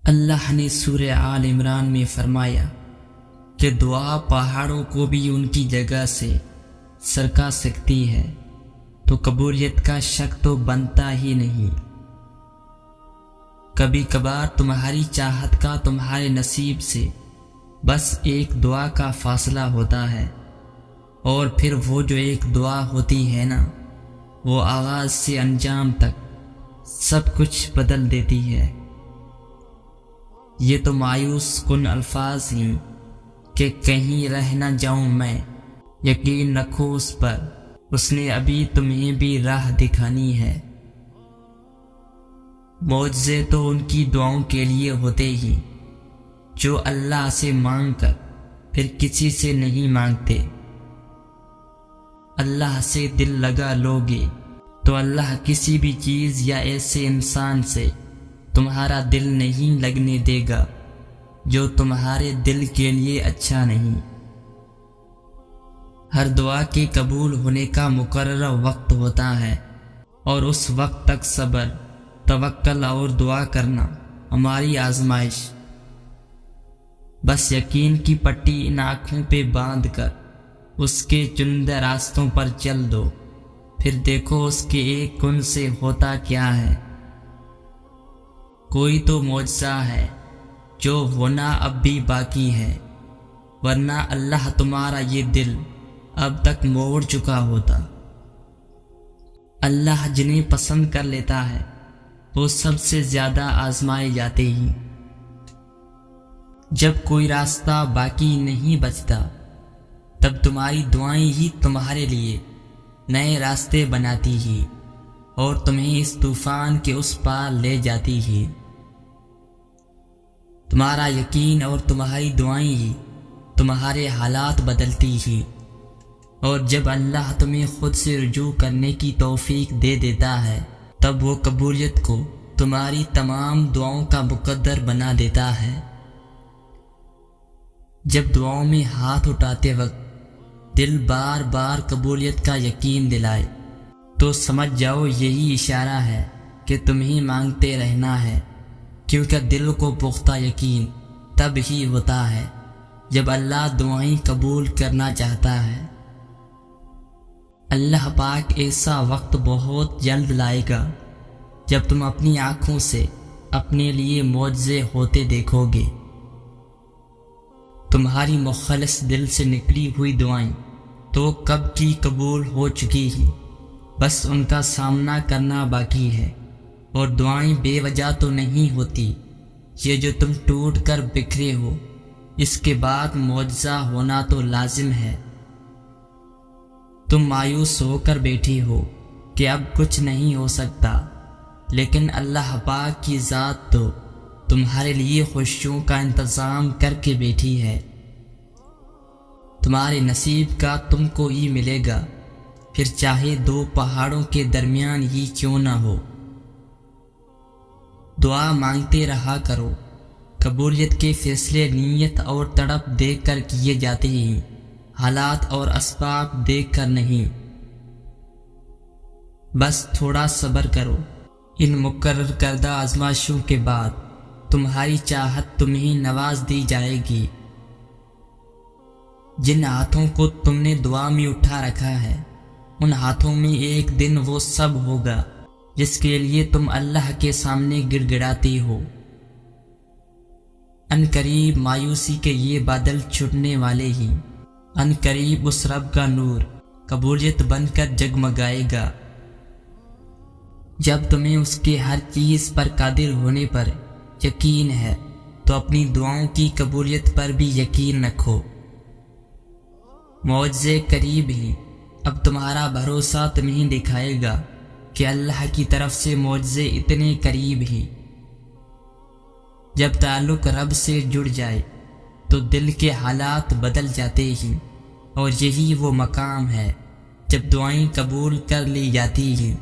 اللہ نے سورہ آل عمران میں فرمایا کہ دعا پہاڑوں کو بھی ان کی جگہ سے سرکا سکتی ہے، تو قبولیت کا شک تو بنتا ہی نہیں۔ کبھی کبھار تمہاری چاہت کا تمہارے نصیب سے بس ایک دعا کا فاصلہ ہوتا ہے، اور پھر وہ جو ایک دعا ہوتی ہے نا، وہ آغاز سے انجام تک سب کچھ بدل دیتی ہے۔ یہ تو مایوس کن الفاظ ہیں کہ کہیں رہ نہ جاؤں میں، یقین رکھو اس پر، اس نے ابھی تمہیں بھی راہ دکھانی ہے۔ معجزے تو ان کی دعاؤں کے لیے ہوتے ہی جو اللہ سے مانگ کر پھر کسی سے نہیں مانگتے۔ اللہ سے دل لگا لوگے تو اللہ کسی بھی چیز یا ایسے انسان سے تمہارا دل نہیں لگنے دے گا جو تمہارے دل کے لیے اچھا نہیں۔ ہر دعا کے قبول ہونے کا مقررہ وقت ہوتا ہے، اور اس وقت تک صبر، توکل اور دعا کرنا ہماری آزمائش۔ بس یقین کی پٹی ان آنکھوں پہ باندھ کر اس کے چنندہ راستوں پر چل دو، پھر دیکھو اس کے ایک کن سے ہوتا کیا ہے۔ کوئی تو معجزہ ہے جو ہونا اب بھی باقی ہے، ورنہ اللہ تمہارا یہ دل اب تک موڑ چکا ہوتا۔ اللہ جنہیں پسند کر لیتا ہے وہ سب سے زیادہ آزمائے جاتے ہی۔ جب کوئی راستہ باقی نہیں بچتا تب تمہاری دعائیں ہی تمہارے لیے نئے راستے بناتی ہی، اور تمہیں اس طوفان کے اس پار لے جاتی ہی۔ تمہارا یقین اور تمہاری دعائیں ہی تمہارے حالات بدلتی ہی، اور جب اللہ تمہیں خود سے رجوع کرنے کی توفیق دے دیتا ہے تب وہ قبولیت کو تمہاری تمام دعاؤں کا مقدر بنا دیتا ہے۔ جب دعاؤں میں ہاتھ اٹھاتے وقت دل بار بار قبولیت کا یقین دلائے تو سمجھ جاؤ یہی اشارہ ہے کہ تمہیں مانگتے رہنا ہے، کیونکہ دل کو پختہ یقین تب ہی ہوتا ہے جب اللہ دعائیں قبول کرنا چاہتا ہے۔ اللہ پاک ایسا وقت بہت جلد لائے گا جب تم اپنی آنکھوں سے اپنے لیے معجزے ہوتے دیکھو گے۔ تمہاری مخلص دل سے نکلی ہوئی دعائیں تو کب کی قبول ہو چکی ہیں، بس ان کا سامنا کرنا باقی ہے۔ اور دعائیں بے وجہ تو نہیں ہوتی، یہ جو تم ٹوٹ کر بکھرے ہو اس کے بعد معجزہ ہونا تو لازم ہے۔ تم مایوس ہو کر بیٹھی ہو کہ اب کچھ نہیں ہو سکتا، لیکن اللہ پاک کی ذات تو تمہارے لیے خوشیوں کا انتظام کر کے بیٹھی ہے۔ تمہارے نصیب کا تم کو ہی ملے گا، پھر چاہے دو پہاڑوں کے درمیان ہی کیوں نہ ہو۔ دعا مانگتے رہا کرو، قبولیت کے فیصلے نیت اور تڑپ دیکھ کر کیے جاتے ہیں، حالات اور اسباب دیکھ کر نہیں۔ بس تھوڑا صبر کرو، ان مقرر کردہ آزمائشوں کے بعد تمہاری چاہت تمہیں نواز دی جائے گی۔ جن ہاتھوں کو تم نے دعا میں اٹھا رکھا ہے ان ہاتھوں میں ایک دن وہ سب ہوگا جس کے لیے تم اللہ کے سامنے گڑ گڑاتی ہو۔ ان قریب مایوسی کے یہ بادل چھٹنے والے ہی، ان قریب اس رب کا نور قبولیت بن کر جگمگائے گا۔ جب تمہیں اس کے ہر چیز پر قادر ہونے پر یقین ہے تو اپنی دعاؤں کی قبولیت پر بھی یقین رکھو۔ معجزے قریب ہی، اب تمہارا بھروسہ تمہیں دکھائے گا کہ اللہ کی طرف سے معجزے اتنے قریب ہی۔ جب تعلق رب سے جڑ جائے تو دل کے حالات بدل جاتے ہی، اور یہی وہ مقام ہے جب دعائیں قبول کر لی جاتی ہیں۔